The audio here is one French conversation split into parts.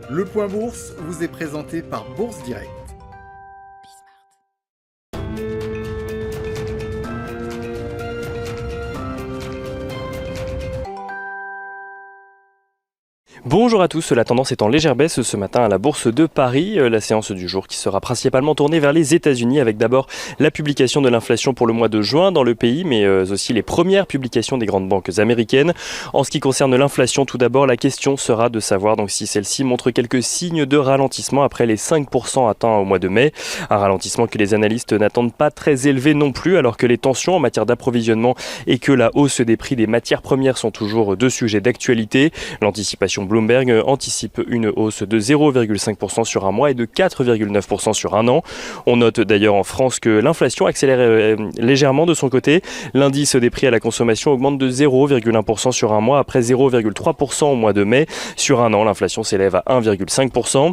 Le Point Bourse vous est présenté par Bourse Direct. Bonjour à tous, la tendance est en légère baisse ce matin à la Bourse de Paris. La séance du jour qui sera principalement tournée vers les États-Unis avec d'abord la publication de l'inflation pour le mois de juin dans le pays, mais aussi les premières publications des grandes banques américaines. En ce qui concerne l'inflation, tout d'abord, la question sera de savoir donc si celle-ci montre quelques signes de ralentissement après les 5% atteints au mois de mai. Un ralentissement que les analystes n'attendent pas très élevé non plus, alors que les tensions en matière d'approvisionnement et que la hausse des prix des matières premières sont toujours deux sujets d'actualité. L'anticipation Bloomberg anticipe une hausse de 0,5% sur un mois et de 4,9% sur un an. On note d'ailleurs en France que l'inflation accélère légèrement de son côté. L'indice des prix à la consommation augmente de 0,1% sur un mois après 0,3% au mois de mai. Sur un an, l'inflation s'élève à 1,5%.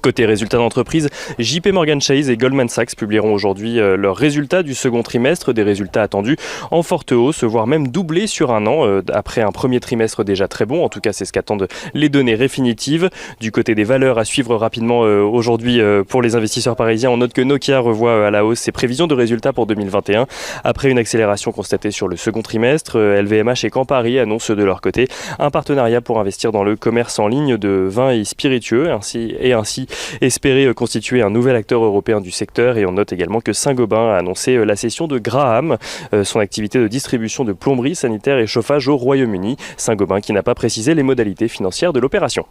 Côté résultats d'entreprise, JP Morgan Chase et Goldman Sachs publieront aujourd'hui leurs résultats du second trimestre, des résultats attendus en forte hausse, voire même doublés sur un an, après un premier trimestre déjà très bon. En tout cas, c'est ce qu'attendent les données définitives. Du côté des valeurs à suivre rapidement aujourd'hui pour les investisseurs parisiens, on note que Nokia revoit à la hausse ses prévisions de résultats pour 2021. Après une accélération constatée sur le second trimestre, LVMH et Campari annoncent de leur côté un partenariat pour investir dans le commerce en ligne de vins et spiritueux, ainsi espérer constituer un nouvel acteur européen du secteur. Et on note également que Saint-Gobain a annoncé la cession de Graham, son activité de distribution de plomberie, sanitaire et chauffage au Royaume-Uni. Saint-Gobain qui n'a pas précisé les modalités financières de l'opération.